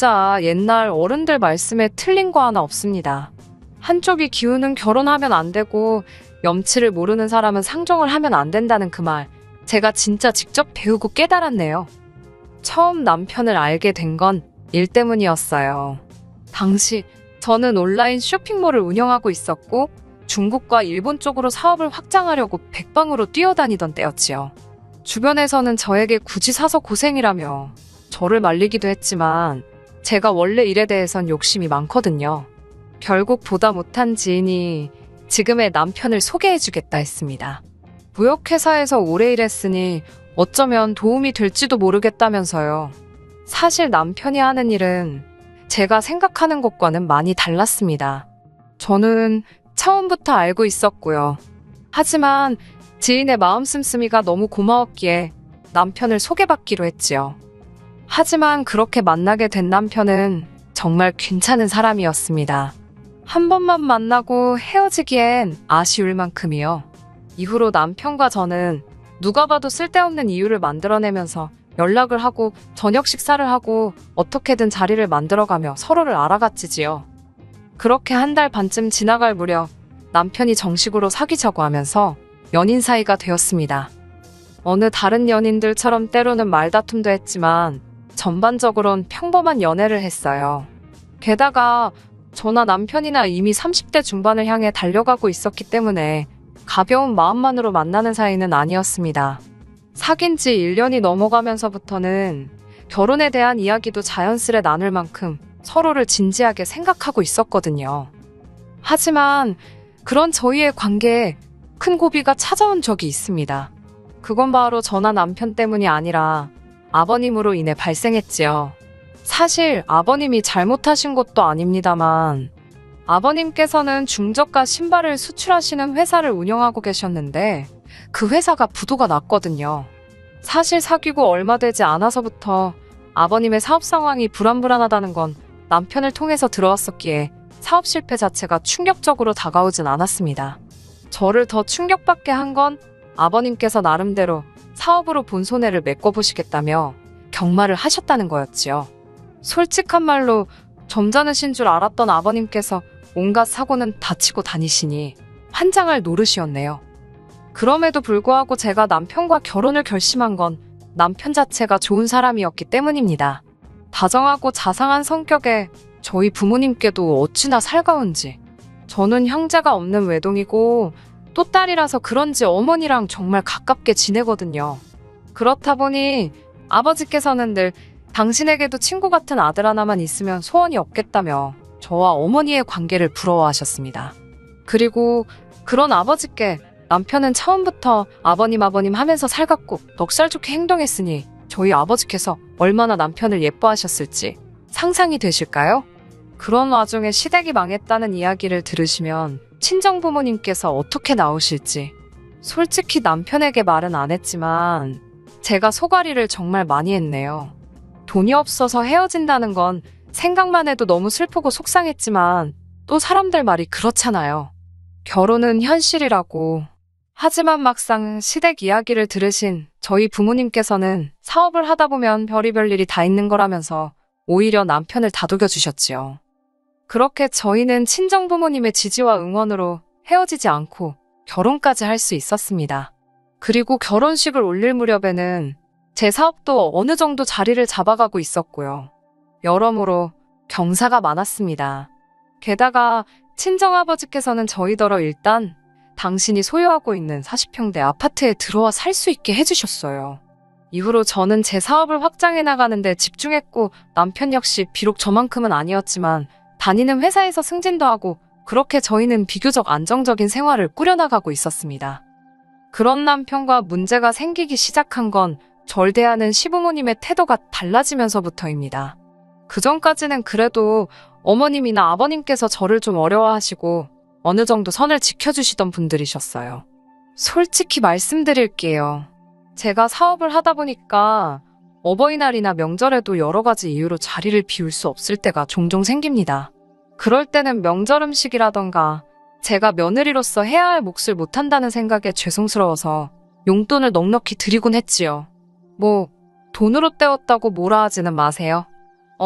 진짜 옛날 어른들 말씀에 틀린 거 하나 없습니다. 한쪽이 기우는 결혼하면 안 되고 염치를 모르는 사람은 상종을 하면 안 된다는 그 말, 제가 진짜 직접 배우고 깨달았네요. 처음 남편을 알게 된 건 일 때문이었어요. 당시 저는 온라인 쇼핑몰을 운영하고 있었고 중국과 일본 쪽으로 사업을 확장하려고 백방으로 뛰어다니던 때였지요. 주변에서는 저에게 굳이 사서 고생이라며 저를 말리기도 했지만 제가 원래 일에 대해선 욕심이 많거든요. 결국 보다 못한 지인이 지금의 남편을 소개해주겠다 했습니다. 무역회사에서 오래 일했으니 어쩌면 도움이 될지도 모르겠다면서요. 사실 남편이 하는 일은 제가 생각하는 것과는 많이 달랐습니다. 저는 처음부터 알고 있었고요. 하지만 지인의 마음 씀씀이가 너무 고마웠기에 남편을 소개받기로 했지요. 하지만 그렇게 만나게 된 남편은 정말 괜찮은 사람이었습니다. 한 번만 만나고 헤어지기엔 아쉬울 만큼이요. 이후로 남편과 저는 누가 봐도 쓸데없는 이유를 만들어내면서 연락을 하고 저녁 식사를 하고 어떻게든 자리를 만들어가며 서로를 알아갔지요. 그렇게 한 달 반쯤 지나갈 무렵 남편이 정식으로 사귀자고 하면서 연인 사이가 되었습니다. 어느 다른 연인들처럼 때로는 말다툼도 했지만 전반적으론 평범한 연애를 했어요. 게다가 저나 남편이나 이미 30대 중반을 향해 달려가고 있었기 때문에 가벼운 마음만으로 만나는 사이는 아니었습니다. 사귄 지 1년이 넘어가면서부터는 결혼에 대한 이야기도 자연스레 나눌 만큼 서로를 진지하게 생각하고 있었거든요. 하지만 그런 저희의 관계에 큰 고비가 찾아온 적이 있습니다. 그건 바로 저나 남편 때문이 아니라 아버님으로 인해 발생했지요. 사실 아버님이 잘못하신 것도 아닙니다만 아버님께서는 중저가 신발을 수출하시는 회사를 운영하고 계셨는데 그 회사가 부도가 났거든요. 사실 사귀고 얼마 되지 않아서부터 아버님의 사업 상황이 불안불안하다는 건 남편을 통해서 들어왔었기에 사업 실패 자체가 충격적으로 다가오진 않았습니다. 저를 더 충격받게 한 건 아버님께서 나름대로 사업으로 본 손해를 메꿔보시겠다며 경마를 하셨다는 거였지요. 솔직한 말로 점잖으신 줄 알았던 아버님께서 온갖 사고는 다 치고 다니시니 환장할 노릇이었네요. 그럼에도 불구하고 제가 남편과 결혼을 결심한 건 남편 자체가 좋은 사람이었기 때문입니다. 다정하고 자상한 성격에 저희 부모님께도 어찌나 살가운지. 저는 형제가 없는 외동이고 또 딸이라서 그런지 어머니랑 정말 가깝게 지내거든요. 그렇다 보니 아버지께서는 늘 당신에게도 친구 같은 아들 하나만 있으면 소원이 없겠다며 저와 어머니의 관계를 부러워하셨습니다. 그리고 그런 아버지께 남편은 처음부터 아버님 하면서 살갑고 넉살 좋게 행동했으니 저희 아버지께서 얼마나 남편을 예뻐하셨을지 상상이 되실까요? 그런 와중에 시댁이 망했다는 이야기를 들으시면 친정부모님께서 어떻게 나오실지. 솔직히 남편에게 말은 안 했지만 제가 속앓이를 정말 많이 했네요. 돈이 없어서 헤어진다는 건 생각만 해도 너무 슬프고 속상했지만 또 사람들 말이 그렇잖아요. 결혼은 현실이라고. 하지만 막상 시댁 이야기를 들으신 저희 부모님께서는 사업을 하다 보면 별의별 일이 다 있는 거라면서 오히려 남편을 다독여 주셨지요. 그렇게 저희는 친정부모님의 지지와 응원으로 헤어지지 않고 결혼까지 할 수 있었습니다. 그리고 결혼식을 올릴 무렵에는 제 사업도 어느 정도 자리를 잡아가고 있었고요. 여러모로 경사가 많았습니다. 게다가 친정아버지께서는 저희더러 일단 당신이 소유하고 있는 40평대 아파트에 들어와 살 수 있게 해주셨어요. 이후로 저는 제 사업을 확장해 나가는 데 집중했고 남편 역시 비록 저만큼은 아니었지만 다니는 회사에서 승진도 하고 그렇게 저희는 비교적 안정적인 생활을 꾸려나가고 있었습니다. 그런 남편과 문제가 생기기 시작한 건 절 대하는 시부모님의 태도가 달라지면서부터입니다. 그전까지는 그래도 어머님이나 아버님께서 저를 좀 어려워하시고 어느 정도 선을 지켜주시던 분들이셨어요. 솔직히 말씀드릴게요. 제가 사업을 하다 보니까 어버이날이나 명절에도 여러 가지 이유로 자리를 비울 수 없을 때가 종종 생깁니다. 그럴 때는 명절 음식이라던가 제가 며느리로서 해야 할 몫을 못한다는 생각에 죄송스러워서 용돈을 넉넉히 드리곤 했지요. 뭐 돈으로 때웠다고 뭐라 하지는 마세요.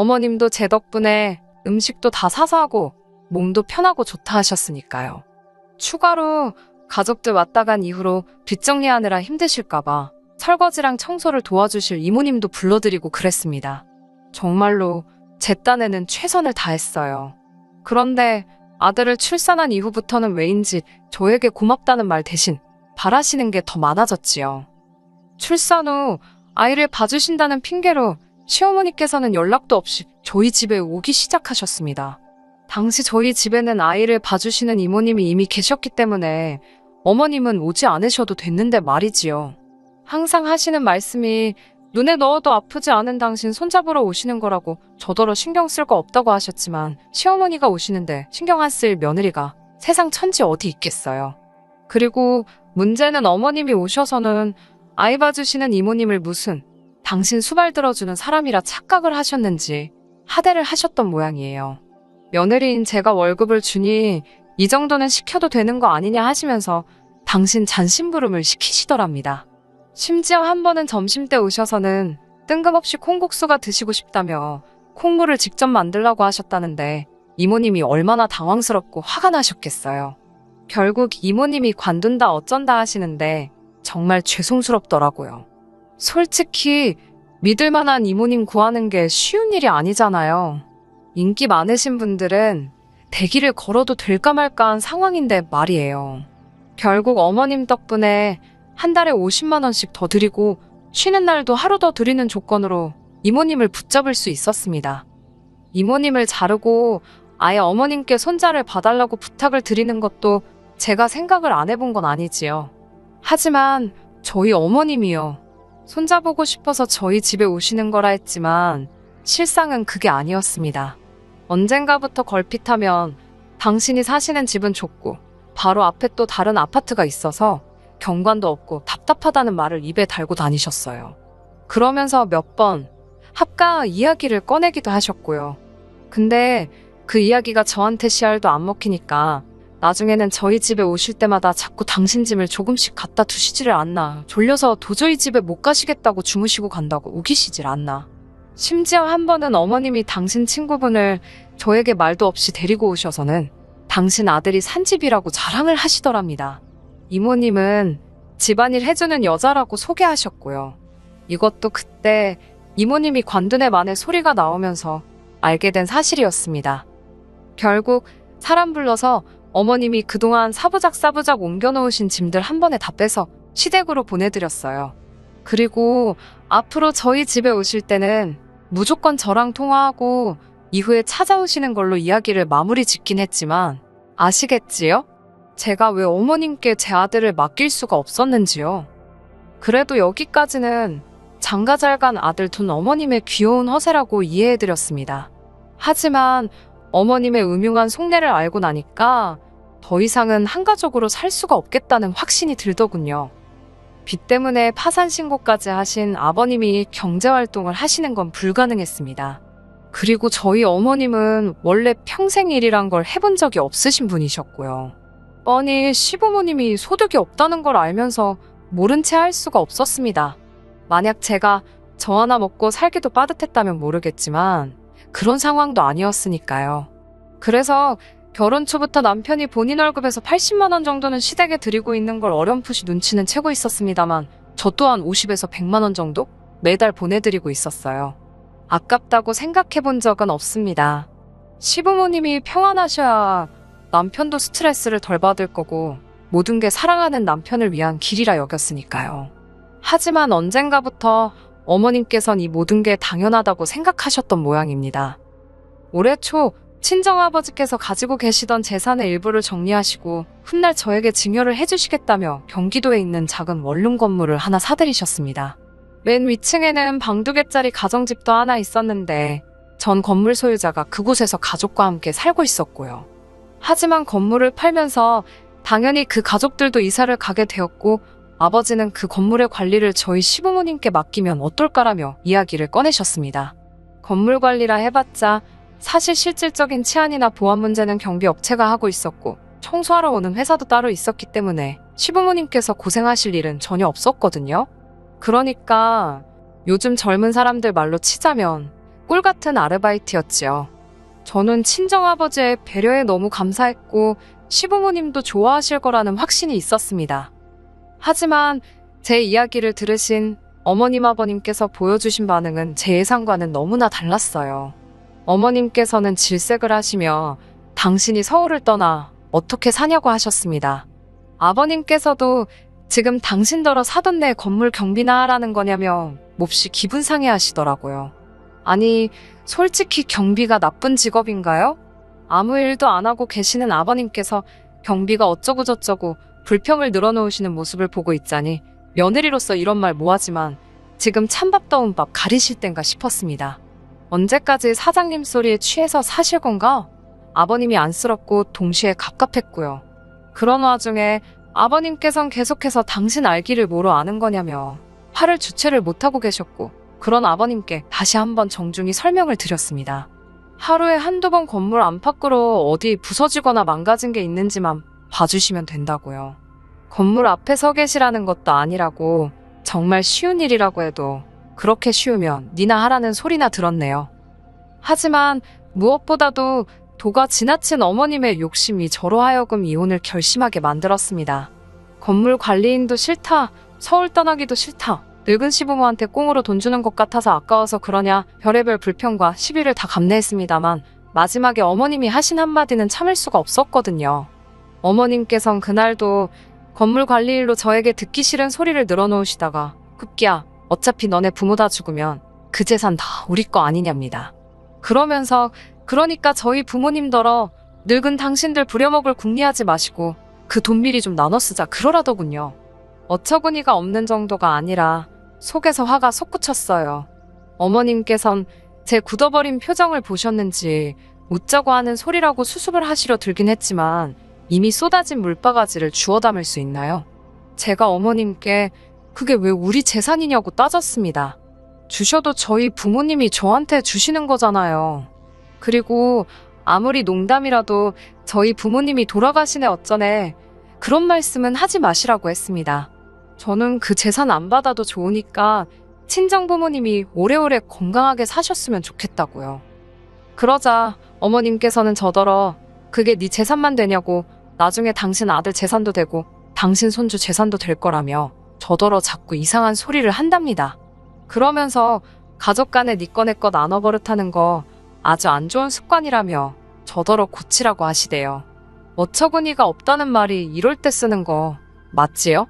어머님도 제 덕분에 음식도 다 사서 하고 몸도 편하고 좋다 하셨으니까요. 추가로 가족들 왔다 간 이후로 뒷정리하느라 힘드실까봐 설거지랑 청소를 도와주실 이모님도 불러드리고 그랬습니다. 정말로 제 딴에는 최선을 다했어요. 그런데 아들을 출산한 이후부터는 왜인지 저에게 고맙다는 말 대신 바라시는 게 더 많아졌지요. 출산 후 아이를 봐주신다는 핑계로 시어머니께서는 연락도 없이 저희 집에 오기 시작하셨습니다. 당시 저희 집에는 아이를 봐주시는 이모님이 이미 계셨기 때문에 어머님은 오지 않으셔도 됐는데 말이지요. 항상 하시는 말씀이 눈에 넣어도 아프지 않은 당신 손잡으러 오시는 거라고 저더러 신경 쓸 거 없다고 하셨지만 시어머니가 오시는데 신경 안 쓸 며느리가 세상 천지 어디 있겠어요. 그리고 문제는 어머님이 오셔서는 아이 봐주시는 이모님을 무슨 당신 수발 들어주는 사람이라 착각을 하셨는지 하대를 하셨던 모양이에요. 며느리인 제가 월급을 주니 이 정도는 시켜도 되는 거 아니냐 하시면서 당신 잔심부름을 시키시더랍니다. 심지어 한 번은 점심때 오셔서는 뜬금없이 콩국수가 드시고 싶다며 콩물을 직접 만들라고 하셨다는데 이모님이 얼마나 당황스럽고 화가 나셨겠어요. 결국 이모님이 관둔다 어쩐다 하시는데 정말 죄송스럽더라고요. 솔직히 믿을 만한 이모님 구하는 게 쉬운 일이 아니잖아요. 인기 많으신 분들은 대기를 걸어도 될까 말까한 상황인데 말이에요. 결국 어머님 덕분에 한 달에 50만 원씩 더 드리고 쉬는 날도 하루 더 드리는 조건으로 이모님을 붙잡을 수 있었습니다. 이모님을 자르고 아예 어머님께 손자를 봐달라고 부탁을 드리는 것도 제가 생각을 안 해본 건 아니지요. 하지만 저희 어머님이요. 손자 보고 싶어서 저희 집에 오시는 거라 했지만 실상은 그게 아니었습니다. 언젠가부터 걸핏하면 당신이 사시는 집은 좁고 바로 앞에 또 다른 아파트가 있어서 경관도 없고 답답하다는 말을 입에 달고 다니셨어요. 그러면서 몇 번 합가 이야기를 꺼내기도 하셨고요. 근데 그 이야기가 저한테 씨알도 안 먹히니까 나중에는 저희 집에 오실 때마다 자꾸 당신 짐을 조금씩 갖다 두시지를 않나. 졸려서 도저히 집에 못 가시겠다고 주무시고 간다고 우기시질 않나. 심지어 한 번은 어머님이 당신 친구분을 저에게 말도 없이 데리고 오셔서는 당신 아들이 산 집이라고 자랑을 하시더랍니다. 이모님은 집안일 해주는 여자라고 소개하셨고요. 이것도 그때 이모님이 관둔의 만에 소리가 나오면서 알게 된 사실이었습니다. 결국 사람 불러서 어머님이 그동안 사부작 옮겨놓으신 짐들 한 번에 다 빼서 시댁으로 보내드렸어요. 그리고 앞으로 저희 집에 오실 때는 무조건 저랑 통화하고 이후에 찾아오시는 걸로 이야기를 마무리 짓긴 했지만 아시겠지요? 제가 왜 어머님께 제 아들을 맡길 수가 없었는지요. 그래도 여기까지는 장가 잘 간 아들 둔 어머님의 귀여운 허세라고 이해해드렸습니다. 하지만 어머님의 음흉한 속내를 알고 나니까 더 이상은 한가족으로 살 수가 없겠다는 확신이 들더군요. 빚 때문에 파산 신고까지 하신 아버님이 경제활동을 하시는 건 불가능했습니다. 그리고 저희 어머님은 원래 평생 일이란 걸 해본 적이 없으신 분이셨고요. 뻔히 시부모님이 소득이 없다는 걸 알면서 모른 채 할 수가 없었습니다. 만약 제가 저 하나 먹고 살기도 빠듯했다면 모르겠지만 그런 상황도 아니었으니까요. 그래서 결혼 초부터 남편이 본인 월급에서 80만 원 정도는 시댁에 드리고 있는 걸 어렴풋이 눈치는 채고 있었습니다만 저 또한 50에서 100만 원 정도 매달 보내드리고 있었어요. 아깝다고 생각해 본 적은 없습니다. 시부모님이 평안하셔야 남편도 스트레스를 덜 받을 거고 모든 게 사랑하는 남편을 위한 길이라 여겼으니까요. 하지만 언젠가부터 어머님께선 이 모든 게 당연하다고 생각하셨던 모양입니다. 올해 초 친정아버지께서 가지고 계시던 재산의 일부를 정리하시고 훗날 저에게 증여를 해주시겠다며 경기도에 있는 작은 원룸 건물을 하나 사들이셨습니다. 맨 위층에는 방 2개짜리 가정집도 하나 있었는데 전 건물 소유자가 그곳에서 가족과 함께 살고 있었고요. 하지만 건물을 팔면서 당연히 그 가족들도 이사를 가게 되었고 아버지는 그 건물의 관리를 저희 시부모님께 맡기면 어떨까라며 이야기를 꺼내셨습니다. 건물 관리라 해봤자 사실 실질적인 치안이나 보안 문제는 경비업체가 하고 있었고 청소하러 오는 회사도 따로 있었기 때문에 시부모님께서 고생하실 일은 전혀 없었거든요. 그러니까 요즘 젊은 사람들 말로 치자면 꿀 같은 아르바이트였지요. 저는 친정아버지의 배려에 너무 감사했고 시부모님도 좋아하실 거라는 확신이 있었습니다. 하지만 제 이야기를 들으신 어머님 아버님께서 보여주신 반응은 제 예상과는 너무나 달랐어요. 어머님께서는 질색을 하시며 당신이 서울을 떠나 어떻게 사냐고 하셨습니다. 아버님께서도 지금 당신더러 사돈 내 건물 경비나 하라는 거냐며 몹시 기분 상해 하시더라고요. 아니, 솔직히 경비가 나쁜 직업인가요? 아무 일도 안 하고 계시는 아버님께서 경비가 어쩌고저쩌고 불평을 늘어놓으시는 모습을 보고 있자니 며느리로서 이런 말 뭐하지만 지금 찬밥 더운 밥 가리실 땐가 싶었습니다. 언제까지 사장님 소리에 취해서 사실 건가? 아버님이 안쓰럽고 동시에 갑갑했고요. 그런 와중에 아버님께선 계속해서 당신 알기를 뭐로 아는 거냐며 화를 주체를 못하고 계셨고 그런 아버님께 다시 한번 정중히 설명을 드렸습니다. 하루에 한두 번 건물 안팎으로 어디 부서지거나 망가진 게 있는지만 봐주시면 된다고요. 건물 앞에 서 계시라는 것도 아니라고 정말 쉬운 일이라고 해도 그렇게 쉬우면 니나 하라는 소리나 들었네요. 하지만 무엇보다도 도가 지나친 어머님의 욕심이 저로 하여금 이혼을 결심하게 만들었습니다. 건물 관리인도 싫다, 서울 떠나기도 싫다, 늙은 시부모한테 꽁으로 돈 주는 것 같아서 아까워서 그러냐 별의별 불평과 시비를 다 감내했습니다만 마지막에 어머님이 하신 한마디는 참을 수가 없었거든요. 어머님께선 그날도 건물 관리일로 저에게 듣기 싫은 소리를 늘어놓으시다가 급기야 어차피 너네 부모 다 죽으면 그 재산 다 우리 거 아니냐입니다. 그러면서 그러니까 저희 부모님더러 늙은 당신들 부려먹을 궁리하지 마시고 그 돈 미리 좀 나눠 쓰자 그러라더군요. 어처구니가 없는 정도가 아니라 속에서 화가 솟구쳤어요. 어머님께선 제 굳어버린 표정을 보셨는지 웃자고 하는 소리라고 수습을 하시려 들긴 했지만 이미 쏟아진 물바가지를 주워 담을 수 있나요? 제가 어머님께 그게 왜 우리 재산이냐고 따졌습니다. 주셔도 저희 부모님이 저한테 주시는 거잖아요. 그리고 아무리 농담이라도 저희 부모님이 돌아가시네 어쩌네 그런 말씀은 하지 마시라고 했습니다. 저는 그 재산 안 받아도 좋으니까 친정부모님이 오래오래 건강하게 사셨으면 좋겠다고요. 그러자 어머님께서는 저더러 그게 네 재산만 되냐고 나중에 당신 아들 재산도 되고 당신 손주 재산도 될 거라며 저더러 자꾸 이상한 소리를 한답니다. 그러면서 가족 간에 네 거 내 거 나눠 버릇하는 거 아주 안 좋은 습관이라며 저더러 고치라고 하시대요. 어처구니가 없다는 말이 이럴 때 쓰는 거 맞지요?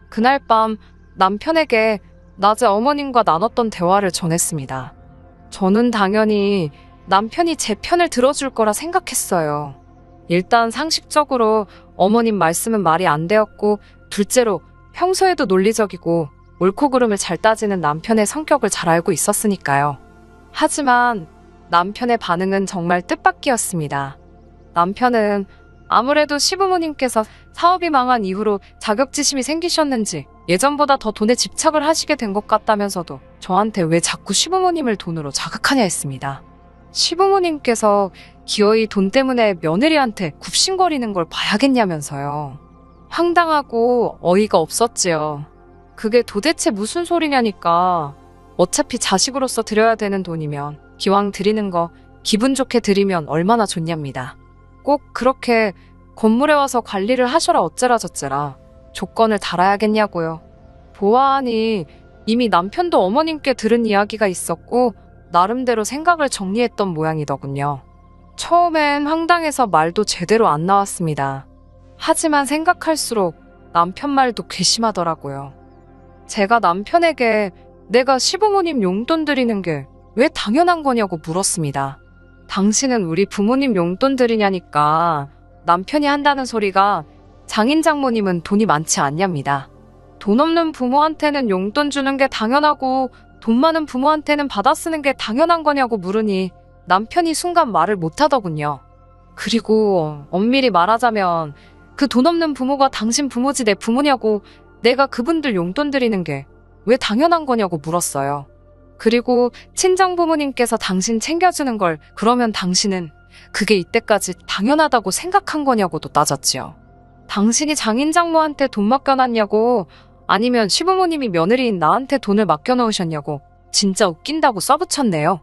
그날 밤 남편에게 낮에 어머님과 나눴던 대화를 전했습니다. 저는 당연히 남편이 제 편을 들어줄 거라 생각했어요. 일단 상식적으로 어머님 말씀은 말이 안 되었고 둘째로 평소에도 논리적이고 옳고 그름을 잘 따지는 남편의 성격을 잘 알고 있었으니까요. 하지만 남편의 반응은 정말 뜻밖이었습니다. 남편은 아무래도 시부모님께서 사업이 망한 이후로 자격지심이 생기셨는지 예전보다 더 돈에 집착을 하시게 된 것 같다면서도 저한테 왜 자꾸 시부모님을 돈으로 자극하냐 했습니다. 시부모님께서 기어이 돈 때문에 며느리한테 굽신거리는 걸 봐야겠냐면서요. 황당하고 어이가 없었지요. 그게 도대체 무슨 소리냐니까. 어차피 자식으로서 드려야 되는 돈이면 기왕 드리는 거 기분 좋게 드리면 얼마나 좋냐입니다. 꼭 그렇게 건물에 와서 관리를 하셔라 어째라 저째라 조건을 달아야겠냐고요. 보아하니 이미 남편도 어머님께 들은 이야기가 있었고 나름대로 생각을 정리했던 모양이더군요. 처음엔 황당해서 말도 제대로 안 나왔습니다. 하지만 생각할수록 남편 말도 괘씸하더라고요. 제가 남편에게 내가 시부모님 용돈 드리는 게 왜 당연한 거냐고 물었습니다. 당신은 우리 부모님 용돈 드리냐니까 남편이 한다는 소리가 장인 장모님은 돈이 많지 않냐입니다. 돈 없는 부모한테는 용돈 주는 게 당연하고 돈 많은 부모한테는 받아 쓰는 게 당연한 거냐고 물으니 남편이 순간 말을 못하더군요. 그리고 엄밀히 말하자면 그 돈 없는 부모가 당신 부모지 내 부모냐고 내가 그분들 용돈 드리는 게 왜 당연한 거냐고 물었어요. 그리고 친정부모님께서 당신 챙겨주는 걸 그러면 당신은 그게 이때까지 당연하다고 생각한 거냐고도 따졌지요. 당신이 장인 장모한테 돈 맡겨놨냐고 아니면 시부모님이 며느리인 나한테 돈을 맡겨놓으셨냐고 진짜 웃긴다고 써붙였네요.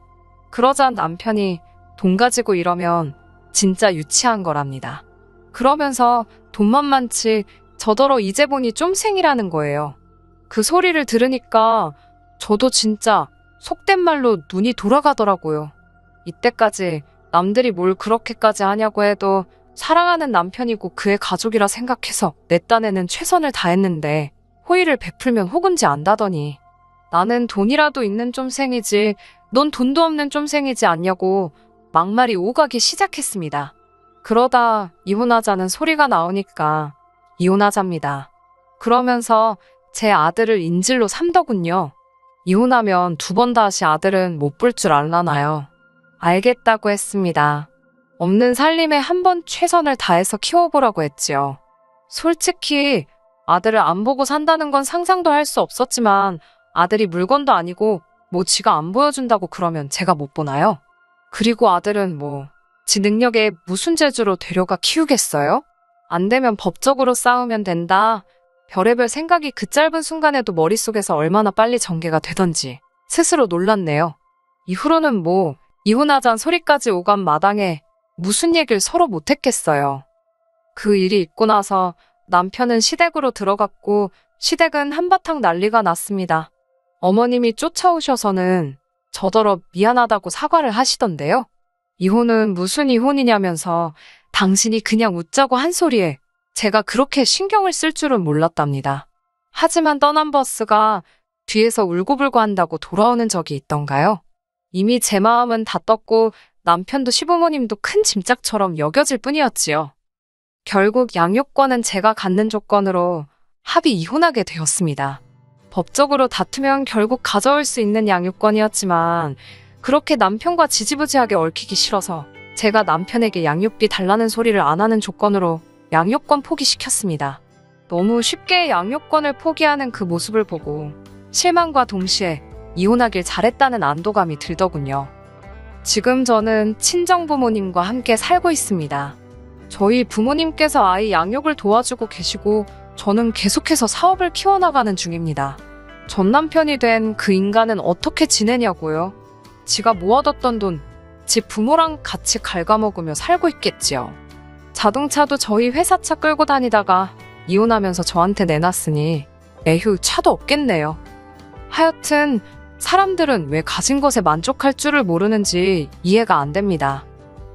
그러자 남편이 돈 가지고 이러면 진짜 유치한 거랍니다. 그러면서 돈만 많지 저더러 이제 보니 쫌생이라는 거예요. 그 소리를 들으니까 저도 진짜 속된 말로 눈이 돌아가더라고요. 이때까지 남들이 뭘 그렇게까지 하냐고 해도 사랑하는 남편이고 그의 가족이라 생각해서 내 딴에는 최선을 다했는데 호의를 베풀면 호군지 안다더니 나는 돈이라도 있는 쫌생이지 넌 돈도 없는 쫌생이지 않냐고 막말이 오가기 시작했습니다. 그러다 이혼하자는 소리가 나오니까 이혼하자입니다. 그러면서 제 아들을 인질로 삼더군요. 이혼하면 2번 다시 아들은 못 볼 줄 알라나요. 알겠다고 했습니다. 없는 살림에 한 번 최선을 다해서 키워보라고 했지요. 솔직히 아들을 안 보고 산다는 건 상상도 할 수 없었지만 아들이 물건도 아니고 뭐 지가 안 보여준다고 그러면 제가 못 보나요? 그리고 아들은 지 능력에 무슨 재주로 데려가 키우겠어요? 안 되면 법적으로 싸우면 된다. 별의별 생각이 그 짧은 순간에도 머릿속에서 얼마나 빨리 전개가 되던지 스스로 놀랐네요. 이후로는 이혼하잔 소리까지 오간 마당에 무슨 얘기를 서로 못했겠어요. 그 일이 있고 나서 남편은 시댁으로 들어갔고 시댁은 한바탕 난리가 났습니다. 어머님이 쫓아오셔서는 저더러 미안하다고 사과를 하시던데요. 이혼은 무슨 이혼이냐면서 당신이 그냥 웃자고 한 소리에 제가 그렇게 신경을 쓸 줄은 몰랐답니다. 하지만 떠난 버스가 뒤에서 울고불고 한다고 돌아오는 적이 있던가요? 이미 제 마음은 다 떴고 남편도 시부모님도 큰 짐짝처럼 여겨질 뿐이었지요. 결국 양육권은 제가 갖는 조건으로 합의 이혼하게 되었습니다. 법적으로 다투면 결국 가져올 수 있는 양육권이었지만 그렇게 남편과 지지부지하게 얽히기 싫어서 제가 남편에게 양육비 달라는 소리를 안 하는 조건으로 양육권 포기시켰습니다. 너무 쉽게 양육권을 포기하는 그 모습을 보고 실망과 동시에 이혼하길 잘했다는 안도감이 들더군요. 지금 저는 친정부모님과 함께 살고 있습니다. 저희 부모님께서 아이 양육을 도와주고 계시고 저는 계속해서 사업을 키워나가는 중입니다. 전 남편이 된 그 인간은 어떻게 지내냐고요? 지가 모아뒀던 돈, 집 부모랑 같이 갉아먹으며 살고 있겠지요. 자동차도 저희 회사차 끌고 다니다가 이혼하면서 저한테 내놨으니 에휴 차도 없겠네요. 하여튼 사람들은 왜 가진 것에 만족할 줄을 모르는지 이해가 안 됩니다.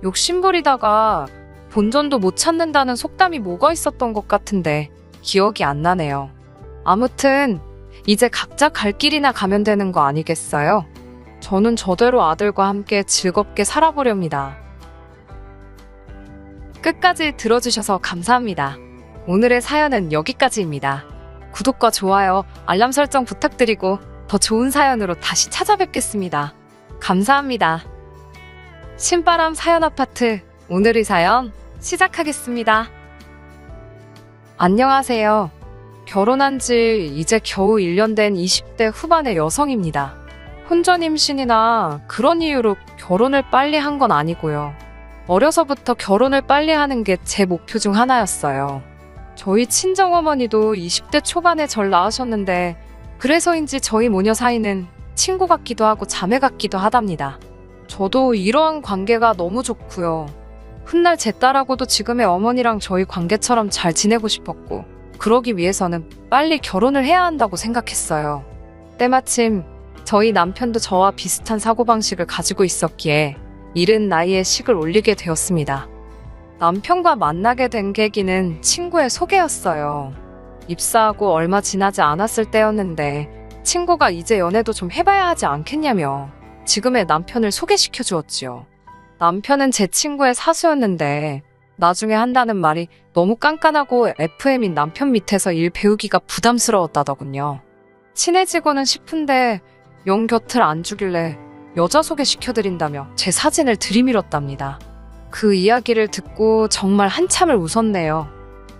욕심부리다가 본전도 못 찾는다는 속담이 뭐가 있었던 것 같은데 기억이 안 나네요. 아무튼 이제 각자 갈 길이나 가면 되는 거 아니겠어요? 저는 저대로 아들과 함께 즐겁게 살아보렵니다. 끝까지 들어주셔서 감사합니다. 오늘의 사연은 여기까지입니다. 구독과 좋아요, 알람 설정 부탁드리고 더 좋은 사연으로 다시 찾아뵙겠습니다. 감사합니다. 신바람 사연 아파트 오늘의 사연 시작하겠습니다. 안녕하세요. 결혼한 지 이제 겨우 1년 된 20대 후반의 여성입니다. 혼전 임신이나 그런 이유로 결혼을 빨리 한 건 아니고요. 어려서부터 결혼을 빨리 하는 게 제 목표 중 하나였어요. 저희 친정어머니도 20대 초반에 절 낳으셨는데 그래서인지 저희 모녀 사이는 친구 같기도 하고 자매 같기도 하답니다. 저도 이러한 관계가 너무 좋고요. 훗날 제 딸하고도 지금의 어머니랑 저희 관계처럼 잘 지내고 싶었고 그러기 위해서는 빨리 결혼을 해야 한다고 생각했어요. 때마침 저희 남편도 저와 비슷한 사고방식을 가지고 있었기에 이른 나이에 식을 올리게 되었습니다. 남편과 만나게 된 계기는 친구의 소개였어요. 입사하고 얼마 지나지 않았을 때였는데 친구가 이제 연애도 좀 해봐야 하지 않겠냐며 지금의 남편을 소개시켜 주었지요. 남편은 제 친구의 사수였는데 나중에 한다는 말이 너무 깐깐하고 FM인 남편 밑에서 일 배우기가 부담스러웠다더군요. 친해지고는 싶은데 영 곁을 안 주길래 여자 소개시켜드린다며 제 사진을 들이밀었답니다. 그 이야기를 듣고 정말 한참을 웃었네요.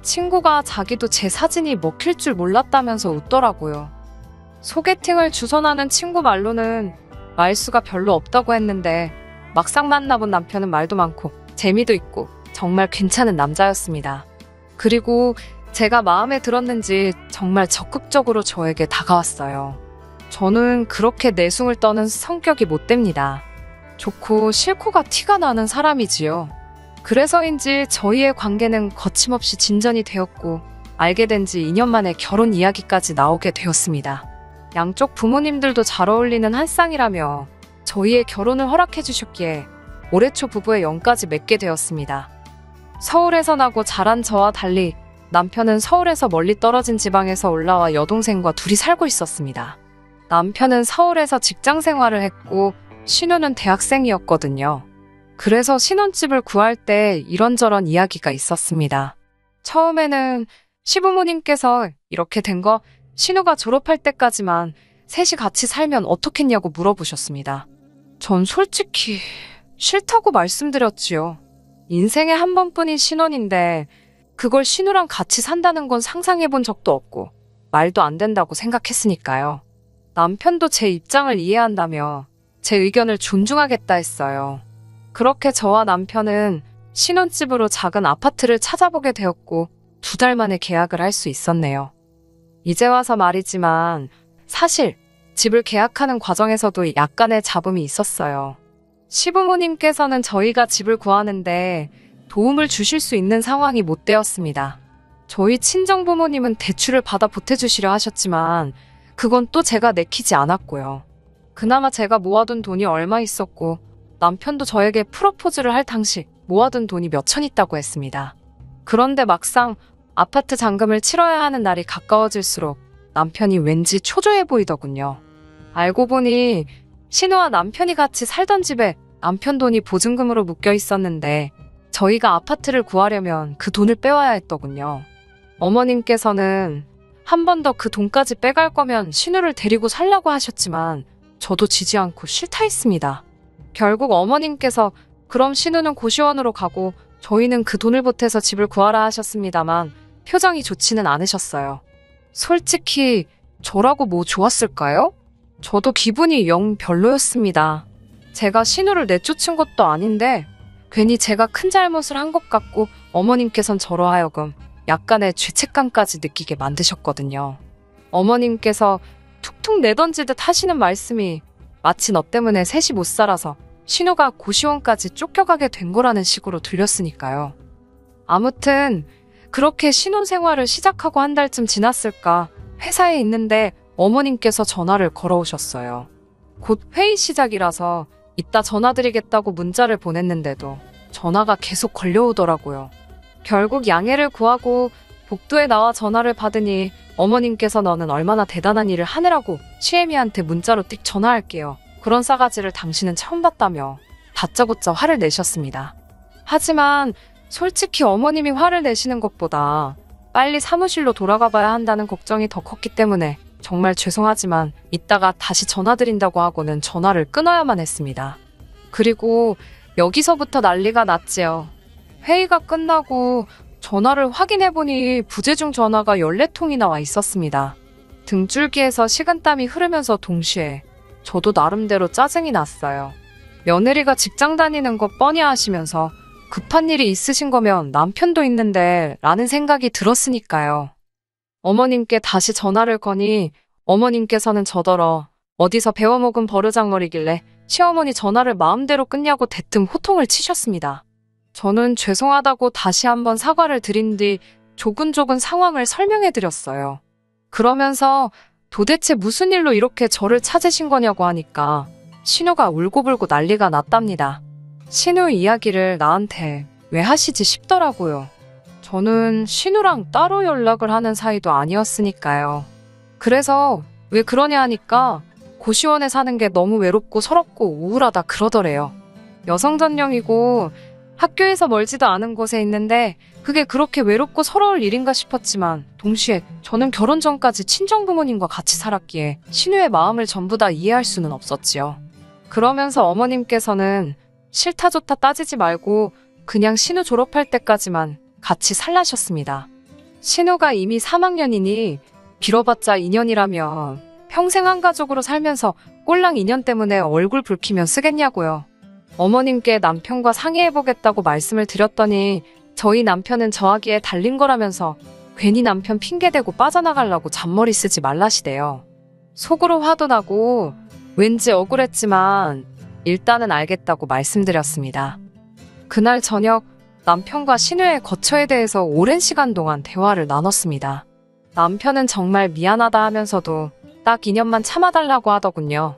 친구가 자기도 제 사진이 먹힐 줄 몰랐다면서 웃더라고요. 소개팅을 주선하는 친구 말로는 말수가 별로 없다고 했는데 막상 만나본 남편은 말도 많고 재미도 있고 정말 괜찮은 남자였습니다. 그리고 제가 마음에 들었는지 정말 적극적으로 저에게 다가왔어요. 저는 그렇게 내숭을 떠는 성격이 못 됩니다. 좋고 싫고가 티가 나는 사람이지요. 그래서인지 저희의 관계는 거침없이 진전이 되었고 알게 된 지 2년 만에 결혼 이야기까지 나오게 되었습니다. 양쪽 부모님들도 잘 어울리는 한 쌍이라며 저희의 결혼을 허락해 주셨기에 올해 초 부부의 영까지 맺게 되었습니다. 서울에서 나고 자란 저와 달리 남편은 서울에서 멀리 떨어진 지방에서 올라와 여동생과 둘이 살고 있었습니다. 남편은 서울에서 직장 생활을 했고 신우는 대학생이었거든요. 그래서 신혼집을 구할 때 이런저런 이야기가 있었습니다. 처음에는 시부모님께서 이렇게 된 거 신우가 졸업할 때까지만 셋이 같이 살면 어떻겠냐고 물어보셨습니다. 전 솔직히 싫다고 말씀드렸지요. 인생에 한 번뿐인 신혼인데 그걸 신우랑 같이 산다는 건 상상해본 적도 없고 말도 안 된다고 생각했으니까요. 남편도 제 입장을 이해한다며 제 의견을 존중하겠다 했어요. 그렇게 저와 남편은 신혼집으로 작은 아파트를 찾아보게 되었고 2달 만에 계약을 할 수 있었네요. 이제 와서 말이지만 사실 집을 계약하는 과정에서도 약간의 잡음이 있었어요. 시부모님께서는 저희가 집을 구하는데 도움을 주실 수 있는 상황이 못 되었습니다. 저희 친정부모님은 대출을 받아 보태주시려 하셨지만 그건 또 제가 내키지 않았고요. 그나마 제가 모아둔 돈이 얼마 있었고 남편도 저에게 프로포즈를 할 당시 모아둔 돈이 몇천 있다고 했습니다. 그런데 막상 아파트 잔금을 치러야 하는 날이 가까워질수록 남편이 왠지 초조해 보이더군요. 알고 보니 신우와 남편이 같이 살던 집에 남편 돈이 보증금으로 묶여 있었는데 저희가 아파트를 구하려면 그 돈을 빼와야 했더군요. 어머님께서는 한 번 더 그 돈까지 빼갈 거면 신우를 데리고 살라고 하셨지만 저도 지지 않고 싫다 했습니다. 결국 어머님께서 그럼 신우는 고시원으로 가고 저희는 그 돈을 보태서 집을 구하라 하셨습니다만 표정이 좋지는 않으셨어요. 솔직히 저라고 뭐 좋았을까요? 저도 기분이 영 별로였습니다. 제가 신우를 내쫓은 것도 아닌데 괜히 제가 큰 잘못을 한 것 같고 어머님께선 저로 하여금 약간의 죄책감까지 느끼게 만드셨거든요. 어머님께서 툭툭 내던지듯 하시는 말씀이 마치 너 때문에 셋이 못 살아서 신우가 고시원까지 쫓겨가게 된 거라는 식으로 들렸으니까요. 아무튼 그렇게 신혼생활을 시작하고 한 달쯤 지났을까 회사에 있는데 어머님께서 전화를 걸어오셨어요. 곧 회의 시작이라서 이따 전화드리겠다고 문자를 보냈는데도 전화가 계속 걸려오더라고요. 결국 양해를 구하고 복도에 나와 전화를 받으니 어머님께서 너는 얼마나 대단한 일을 하느라고 시애미한테 문자로 띡 전화할게요. 그런 싸가지를 당신은 처음 봤다며 다짜고짜 화를 내셨습니다. 하지만 솔직히 어머님이 화를 내시는 것보다 빨리 사무실로 돌아가 봐야 한다는 걱정이 더 컸기 때문에 정말 죄송하지만 이따가 다시 전화드린다고 하고는 전화를 끊어야만 했습니다. 그리고 여기서부터 난리가 났지요. 회의가 끝나고 전화를 확인해보니 부재중 전화가 14통이나 와 있었습니다. 등줄기에서 식은땀이 흐르면서 동시에 저도 나름대로 짜증이 났어요. 며느리가 직장 다니는 거 뻔히 아시면서 급한 일이 있으신 거면 남편도 있는데 라는 생각이 들었으니까요. 어머님께 다시 전화를 거니 어머님께서는 저더러 어디서 배워먹은 버르장머리길래 시어머니 전화를 마음대로 끊냐고 대뜸 호통을 치셨습니다. 저는 죄송하다고 다시 한번 사과를 드린 뒤 조근조근 상황을 설명해드렸어요. 그러면서 도대체 무슨 일로 이렇게 저를 찾으신 거냐고 하니까 신우가 울고불고 난리가 났답니다. 신우 이야기를 나한테 왜 하시지 싶더라고요. 저는 신우랑 따로 연락을 하는 사이도 아니었으니까요. 그래서 왜 그러냐 하니까 고시원에 사는 게 너무 외롭고 서럽고 우울하다 그러더래요. 여성 전용이고 학교에서 멀지도 않은 곳에 있는데 그게 그렇게 외롭고 서러울 일인가 싶었지만 동시에 저는 결혼 전까지 친정부모님과 같이 살았기에 신우의 마음을 전부 다 이해할 수는 없었지요. 그러면서 어머님께서는 싫다 좋다 따지지 말고 그냥 신우 졸업할 때까지만 같이 살라셨습니다. 신우가 이미 3학년이니 길어봤자 2년이라며 평생 한 가족으로 살면서 꼴랑 2년 때문에 얼굴 붉히면 쓰겠냐고요. 어머님께 남편과 상의해보겠다고 말씀을 드렸더니 저희 남편은 저하기에 달린 거라면서 괜히 남편 핑계대고 빠져나가려고 잔머리 쓰지 말라시대요. 속으로 화도 나고 왠지 억울했지만 일단은 알겠다고 말씀드렸습니다. 그날 저녁 남편과 신우의 거처에 대해서 오랜 시간 동안 대화를 나눴습니다. 남편은 정말 미안하다 하면서도 딱 2년만 참아달라고 하더군요.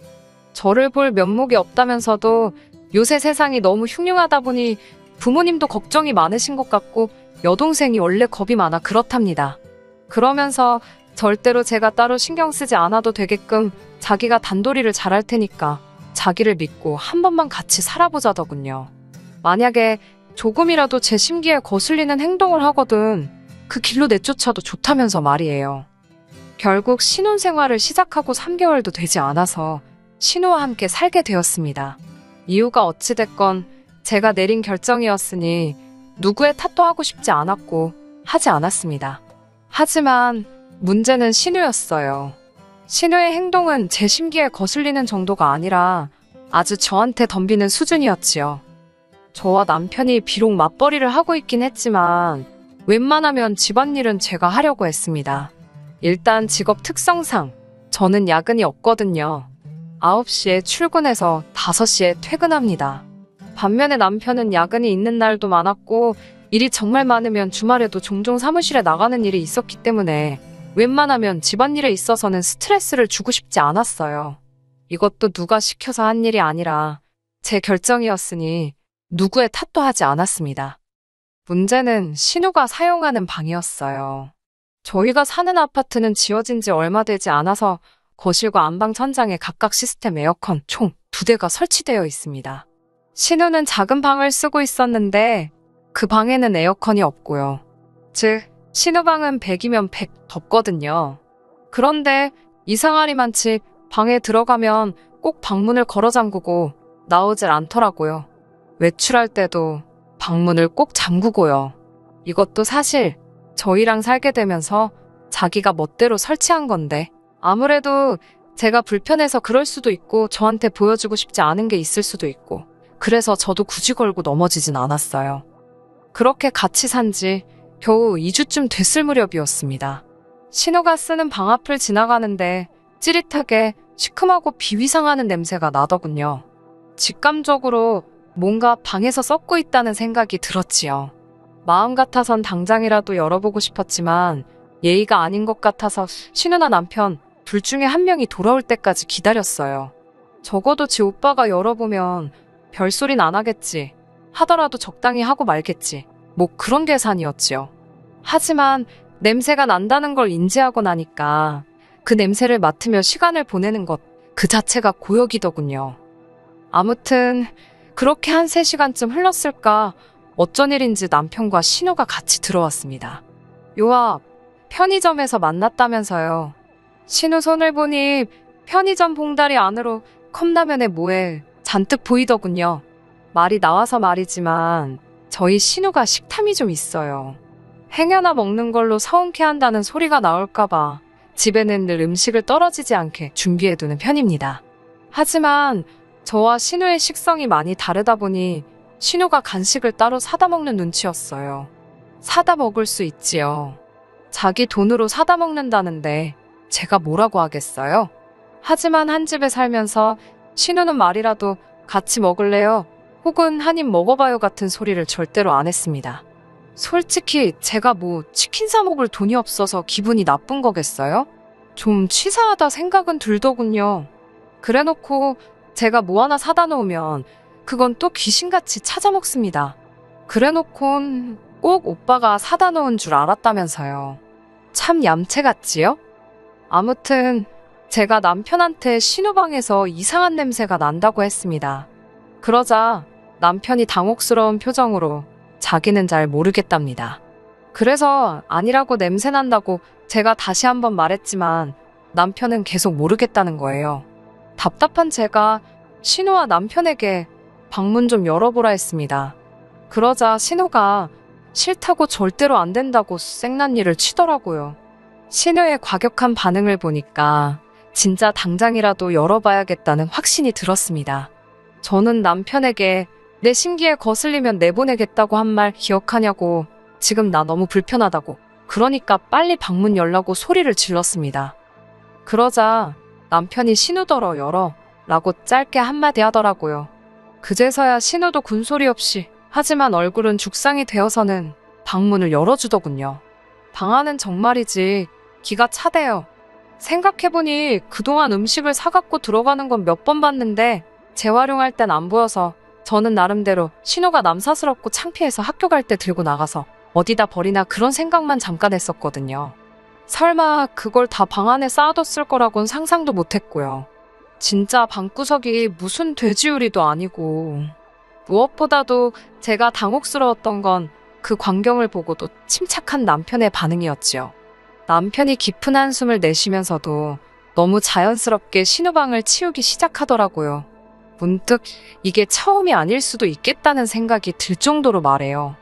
저를 볼 면목이 없다면서도 요새 세상이 너무 흉흉하다 보니 부모님도 걱정이 많으신 것 같고 여동생이 원래 겁이 많아 그렇답니다. 그러면서 절대로 제가 따로 신경 쓰지 않아도 되게끔 자기가 단도리를 잘할 테니까 자기를 믿고 한 번만 같이 살아보자더군요. 만약에 조금이라도 제 심기에 거슬리는 행동을 하거든 그 길로 내쫓아도 좋다면서 말이에요. 결국 신혼생활을 시작하고 3개월도 되지 않아서 신우와 함께 살게 되었습니다. 이유가 어찌됐건 제가 내린 결정이었으니 누구의 탓도 하고 싶지 않았고 하지 않았습니다. 하지만 문제는 신우였어요. 신우의 행동은 제 심기에 거슬리는 정도가 아니라 아주 저한테 덤비는 수준이었지요. 저와 남편이 비록 맞벌이를 하고 있긴 했지만 웬만하면 집안일은 제가 하려고 했습니다. 일단 직업 특성상 저는 야근이 없거든요. 9시에 출근해서 5시에 퇴근합니다. 반면에 남편은 야근이 있는 날도 많았고 일이 정말 많으면 주말에도 종종 사무실에 나가는 일이 있었기 때문에 웬만하면 집안일에 있어서는 스트레스를 주고 싶지 않았어요. 이것도 누가 시켜서 한 일이 아니라 제 결정이었으니 누구의 탓도 하지 않았습니다. 문제는 신우가 사용하는 방이었어요. 저희가 사는 아파트는 지어진 지 얼마 되지 않아서 거실과 안방 천장에 각각 시스템 에어컨 총 2대가 설치되어 있습니다. 신우는 작은 방을 쓰고 있었는데 그 방에는 에어컨이 없고요. 즉 신우 방은 100이면 100 덥거든요. 그런데 이상하리만치 방에 들어가면 꼭 방문을 걸어 잠그고 나오질 않더라고요. 외출할 때도 방문을 꼭 잠그고요. 이것도 사실 저희랑 살게 되면서 자기가 멋대로 설치한 건데 아무래도 제가 불편해서 그럴 수도 있고 저한테 보여주고 싶지 않은 게 있을 수도 있고 그래서 저도 굳이 걸고 넘어지진 않았어요. 그렇게 같이 산 지 겨우 2주쯤 됐을 무렵이었습니다. 신우가 쓰는 방 앞을 지나가는데 찌릿하게 시큼하고 비위상하는 냄새가 나더군요. 직감적으로 뭔가 방에서 썩고 있다는 생각이 들었지요. 마음 같아선 당장이라도 열어보고 싶었지만 예의가 아닌 것 같아서 신우나 남편 둘 중에 한 명이 돌아올 때까지 기다렸어요. 적어도 지 오빠가 열어보면 별소린 안 하겠지. 하더라도 적당히 하고 말겠지. 뭐 그런 계산이었지요. 하지만 냄새가 난다는 걸 인지하고 나니까 그 냄새를 맡으며 시간을 보내는 것 그 자체가 고역이더군요. 아무튼 그렇게 한 3시간쯤 흘렀을까 어쩐 일인지 남편과 신우가 같이 들어왔습니다. 요 앞 편의점에서 만났다면서요. 신우 손을 보니 편의점 봉다리 안으로 컵라면에 뭐에 잔뜩 보이더군요. 말이 나와서 말이지만 저희 신우가 식탐이 좀 있어요. 행여나 먹는 걸로 서운케 한다는 소리가 나올까봐 집에는 늘 음식을 떨어지지 않게 준비해두는 편입니다. 하지만 저와 신우의 식성이 많이 다르다 보니 신우가 간식을 따로 사다 먹는 눈치였어요. 사다 먹을 수 있지요. 자기 돈으로 사다 먹는다는데 제가 뭐라고 하겠어요? 하지만 한 집에 살면서 신우는 말이라도 같이 먹을래요? 혹은 한 입 먹어봐요 같은 소리를 절대로 안 했습니다. 솔직히 제가 뭐 치킨 사 먹을 돈이 없어서 기분이 나쁜 거겠어요? 좀 치사하다 생각은 들더군요. 그래놓고 제가 뭐 하나 사다 놓으면 그건 또 귀신같이 찾아 먹습니다. 그래놓곤 꼭 오빠가 사다 놓은 줄 알았다면서요. 참 얌체 같지요? 아무튼 제가 남편한테 신우방에서 이상한 냄새가 난다고 했습니다. 그러자 남편이 당혹스러운 표정으로 자기는 잘 모르겠답니다. 그래서 아니라고 냄새 난다고 제가 다시 한번 말했지만 남편은 계속 모르겠다는 거예요. 답답한 제가 신우와 남편에게 방문 좀 열어보라 했습니다. 그러자 신우가 싫다고 절대로 안 된다고 생난리를 치더라고요. 신우의 과격한 반응을 보니까 진짜 당장이라도 열어봐야겠다는 확신이 들었습니다. 저는 남편에게 내 심기에 거슬리면 내보내겠다고 한 말 기억하냐고, 지금 나 너무 불편하다고, 그러니까 빨리 방문 열라고 소리를 질렀습니다. 그러자 남편이 신우더러 열어 라고 짧게 한마디 하더라고요. 그제서야 신우도 군소리 없이 하지만 얼굴은 죽상이 되어서는 방문을 열어주더군요. 방 안은 정말이지 기가 차대요. 생각해보니 그동안 음식을 사갖고 들어가는 건 몇 번 봤는데 재활용할 땐 안 보여서 저는 나름대로 신우가 남사스럽고 창피해서 학교 갈 때 들고 나가서 어디다 버리나 그런 생각만 잠깐 했었거든요. 설마 그걸 다 방 안에 쌓아뒀을 거라고는 상상도 못했고요. 진짜 방구석이 무슨 돼지우리도 아니고 무엇보다도 제가 당혹스러웠던 건 그 광경을 보고도 침착한 남편의 반응이었지요. 남편이 깊은 한숨을 내쉬면서도 너무 자연스럽게 신우방을 치우기 시작하더라고요. 문득 이게 처음이 아닐 수도 있겠다는 생각이 들 정도로 말해요.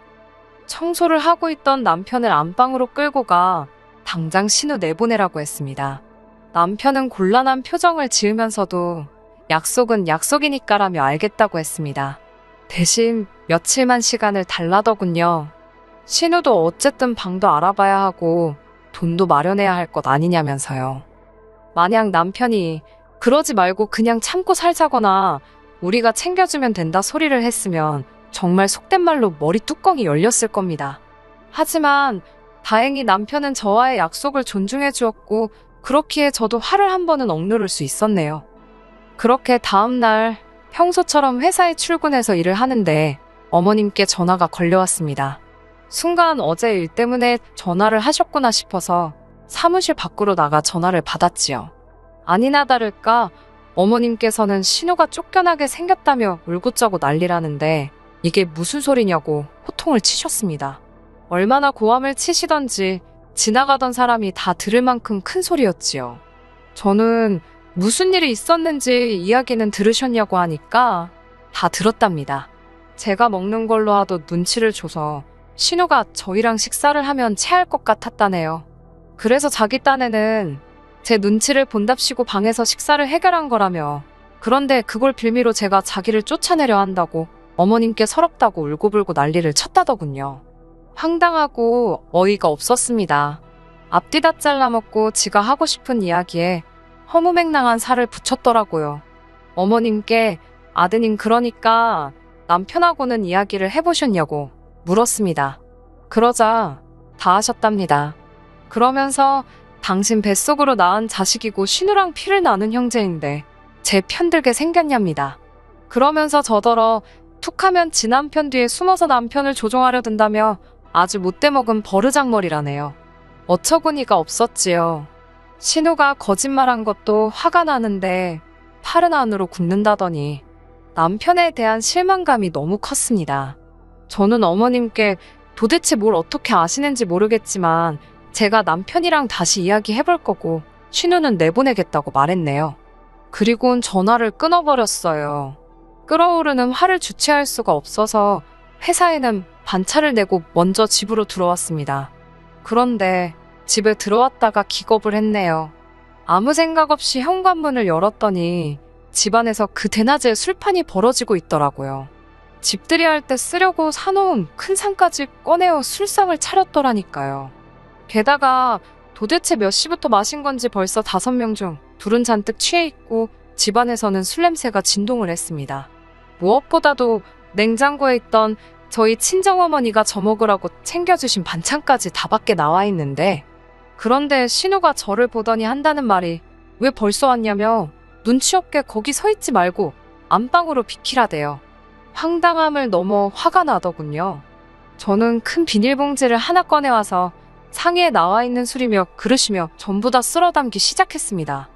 청소를 하고 있던 남편을 안방으로 끌고 가 당장 신우 내보내라고 했습니다. 남편은 곤란한 표정을 지으면서도 약속은 약속이니까라며 알겠다고 했습니다. 대신 며칠만 시간을 달라더군요. 신우도 어쨌든 방도 알아봐야 하고 돈도 마련해야 할 것 아니냐면서요. 만약 남편이 그러지 말고 그냥 참고 살자거나 우리가 챙겨주면 된다 소리를 했으면 정말 속된 말로 머리 뚜껑이 열렸을 겁니다. 하지만 다행히 남편은 저와의 약속을 존중해 주었고 그렇기에 저도 화를 한 번은 억누를 수 있었네요. 그렇게 다음날 평소처럼 회사에 출근해서 일을 하는데 어머님께 전화가 걸려왔습니다. 순간 어제 일 때문에 전화를 하셨구나 싶어서 사무실 밖으로 나가 전화를 받았지요. 아니나 다를까 어머님께서는 신우가 쫓겨나게 생겼다며 울고짜고 난리라는데 이게 무슨 소리냐고 호통을 치셨습니다. 얼마나 고함을 치시던지 지나가던 사람이 다 들을 만큼 큰 소리였지요. 저는 무슨 일이 있었는지 이야기는 들으셨냐고 하니까 다 들었답니다. 제가 먹는 걸로 하도 눈치를 줘서 신우가 저희랑 식사를 하면 체할 것 같았다네요. 그래서 자기 딴에는 제 눈치를 본답시고 방에서 식사를 해결한 거라며 그런데 그걸 빌미로 제가 자기를 쫓아내려 한다고 어머님께 서럽다고 울고불고 난리를 쳤다더군요. 황당하고 어이가 없었습니다. 앞뒤 다 잘라먹고 지가 하고 싶은 이야기에 허무맹랑한 살을 붙였더라고요. 어머님께 아드님 그러니까 남편하고는 이야기를 해보셨냐고 물었습니다. 그러자 다 하셨답니다. 그러면서 당신 뱃속으로 낳은 자식이고 신우랑 피를 나눈 형제인데 제 편들게 생겼냐입니다. 그러면서 저더러 툭하면 지 남편 뒤에 숨어서 남편을 조종하려 든다며 아주 못돼먹은 버르장머리라네요. 어처구니가 없었지요. 신우가 거짓말한 것도 화가 나는데 팔은 안으로 굽는다더니 남편에 대한 실망감이 너무 컸습니다. 저는 어머님께 도대체 뭘 어떻게 아시는지 모르겠지만 제가 남편이랑 다시 이야기해볼 거고 신우는 내보내겠다고 말했네요. 그리고는 전화를 끊어버렸어요. 끓어오르는 화를 주체할 수가 없어서 회사에는 반차를 내고 먼저 집으로 들어왔습니다. 그런데 집에 들어왔다가 기겁을 했네요. 아무 생각 없이 현관문을 열었더니 집안에서 그 대낮에 술판이 벌어지고 있더라고요. 집들이 할 때 쓰려고 사놓은 큰 상까지 꺼내어 술상을 차렸더라니까요. 게다가 도대체 몇 시부터 마신 건지 벌써 5명 중 둘은 잔뜩 취해 있고 집안에서는 술 냄새가 진동을 했습니다. 무엇보다도 냉장고에 있던 저희 친정어머니가 저 먹으라고 챙겨주신 반찬까지 다 밖에 나와 있는데 그런데 신우가 저를 보더니 한다는 말이 왜 벌써 왔냐며 눈치 없게 거기 서 있지 말고 안방으로 비키라대요. 황당함을 넘어 화가 나더군요. 저는 큰 비닐봉지를 하나 꺼내와서 상의에 나와 있는 술이며 그릇이며 전부 다 쓸어담기 시작했습니다.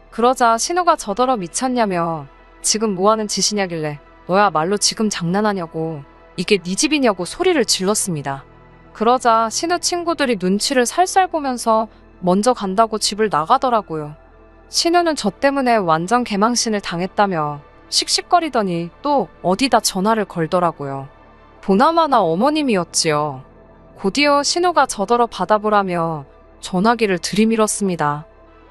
그러자 신우가 저더러 미쳤냐며 지금 뭐하는 짓이냐길래 너야말로 지금 장난하냐고 이게 네 집이냐고 소리를 질렀습니다. 그러자 신우 친구들이 눈치를 살살 보면서 먼저 간다고 집을 나가더라고요. 신우는 저 때문에 완전 개망신을 당했다며 씩씩거리더니 또 어디다 전화를 걸더라고요. 보나마나 어머님이었지요. 곧이어 신우가 저더러 받아보라며 전화기를 들이밀었습니다.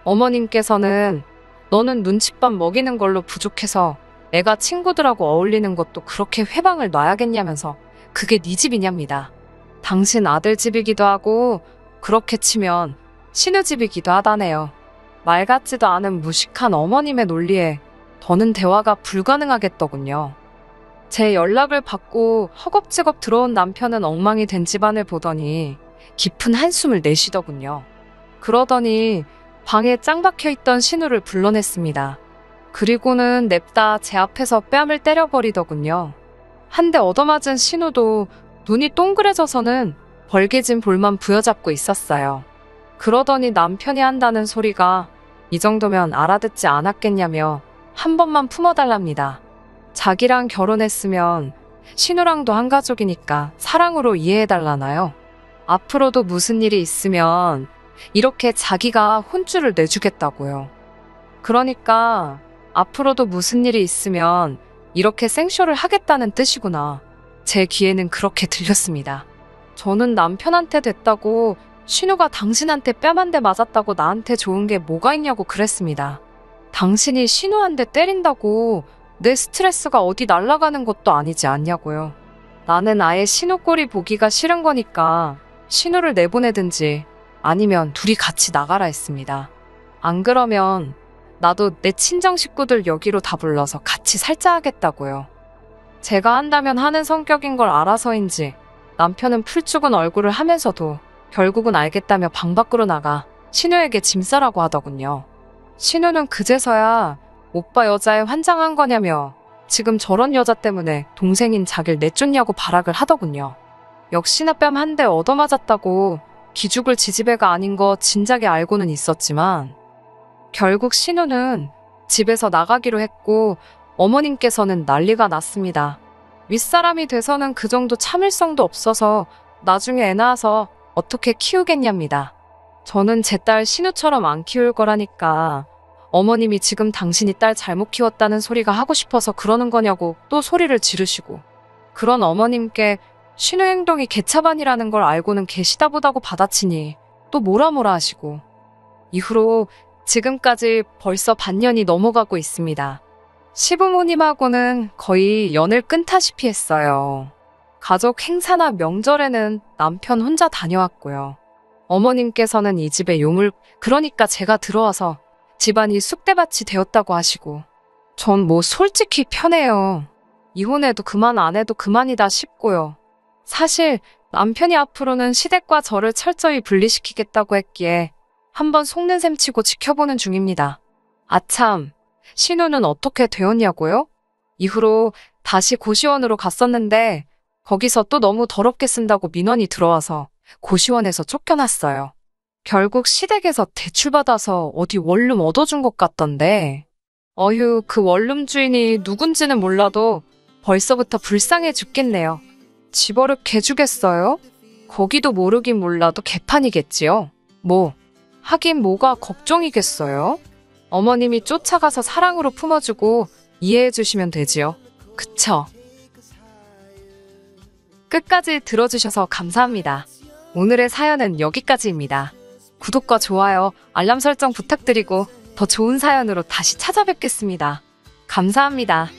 어머님께서는 너는 눈칫밥 먹이는 걸로 부족해서 애가 친구들하고 어울리는 것도 그렇게 회방을 놔야겠냐면서 그게 네 집이냐입니다. 당신 아들 집이기도 하고 그렇게 치면 신우 집이기도 하다네요. 말 같지도 않은 무식한 어머님의 논리에 더는 대화가 불가능하겠더군요. 제 연락을 받고 허겁지겁 들어온 남편은 엉망이 된 집안을 보더니 깊은 한숨을 내쉬더군요. 그러더니 방에 짱 박혀있던 신우를 불러냈습니다. 그리고는 냅다 제 앞에서 뺨을 때려버리더군요. 한 대 얻어맞은 신우도 눈이 동그래져서는 벌개진 볼만 부여잡고 있었어요. 그러더니 남편이 한다는 소리가 이 정도면 알아듣지 않았겠냐며 한 번만 품어달랍니다. 자기랑 결혼했으면 신우랑도 한 가족이니까 사랑으로 이해해달라나요? 앞으로도 무슨 일이 있으면 이렇게 자기가 혼쭐을 내주겠다고요. 그러니까 앞으로도 무슨 일이 있으면 이렇게 생쇼를 하겠다는 뜻이구나. 제 귀에는 그렇게 들렸습니다. 저는 남편한테 됐다고 신우가 당신한테 뺨 한 대 맞았다고 나한테 좋은 게 뭐가 있냐고 그랬습니다. 당신이 신우한테 때린다고 내 스트레스가 어디 날아가는 것도 아니지 않냐고요. 나는 아예 신우 꼴이 보기가 싫은 거니까 신우를 내보내든지 아니면 둘이 같이 나가라 했습니다. 안 그러면 나도 내 친정 식구들 여기로 다 불러서 같이 살자 하겠다고요. 제가 한다면 하는 성격인 걸 알아서인지 남편은 풀죽은 얼굴을 하면서도 결국은 알겠다며 방 밖으로 나가 신우에게 짐 싸라고 하더군요. 신우는 그제서야 오빠 여자에 환장한 거냐며 지금 저런 여자 때문에 동생인 자기를 내쫓냐고 발악을 하더군요. 역시나 뺨 한 대 얻어맞았다고 기죽을 지지배가 아닌 거 진작에 알고는 있었지만 결국 신우는 집에서 나가기로 했고 어머님께서는 난리가 났습니다. 윗사람이 돼서는 그 정도 참을성도 없어서 나중에 애 낳아서 어떻게 키우겠냐입니다. 저는 제 딸 신우처럼 안 키울 거라니까 어머님이 지금 당신이 딸 잘못 키웠다는 소리가 하고 싶어서 그러는 거냐고 또 소리를 지르시고 그런 어머님께 신우 행동이 개차반이라는 걸 알고는 계시다 보다고 받아치니 또 뭐라 하시고 이후로 지금까지 벌써 반년이 넘어가고 있습니다. 시부모님하고는 거의 연을 끊다시피 했어요. 가족 행사나 명절에는 남편 혼자 다녀왔고요. 어머님께서는 이 집의 요물, 그러니까 제가 들어와서 집안이 쑥대밭이 되었다고 하시고 전 뭐 솔직히 편해요. 이혼해도 그만 안 해도 그만이다 싶고요. 사실 남편이 앞으로는 시댁과 저를 철저히 분리시키겠다고 했기에 한번 속는 셈 치고 지켜보는 중입니다. 아참, 신우는 어떻게 되었냐고요? 이후로 다시 고시원으로 갔었는데 거기서 또 너무 더럽게 쓴다고 민원이 들어와서 고시원에서 쫓겨났어요. 결국 시댁에서 대출받아서 어디 원룸 얻어준 것 같던데 어휴, 그 원룸 주인이 누군지는 몰라도 벌써부터 불쌍해 죽겠네요. 집어릇 개주겠어요? 거기도 모르긴 몰라도 개판이겠지요. 뭐 하긴 뭐가 걱정이겠어요? 어머님이 쫓아가서 사랑으로 품어주고 이해해주시면 되지요. 그쵸? 끝까지 들어주셔서 감사합니다. 오늘의 사연은 여기까지입니다. 구독과 좋아요, 알람 설정 부탁드리고 더 좋은 사연으로 다시 찾아뵙겠습니다. 감사합니다.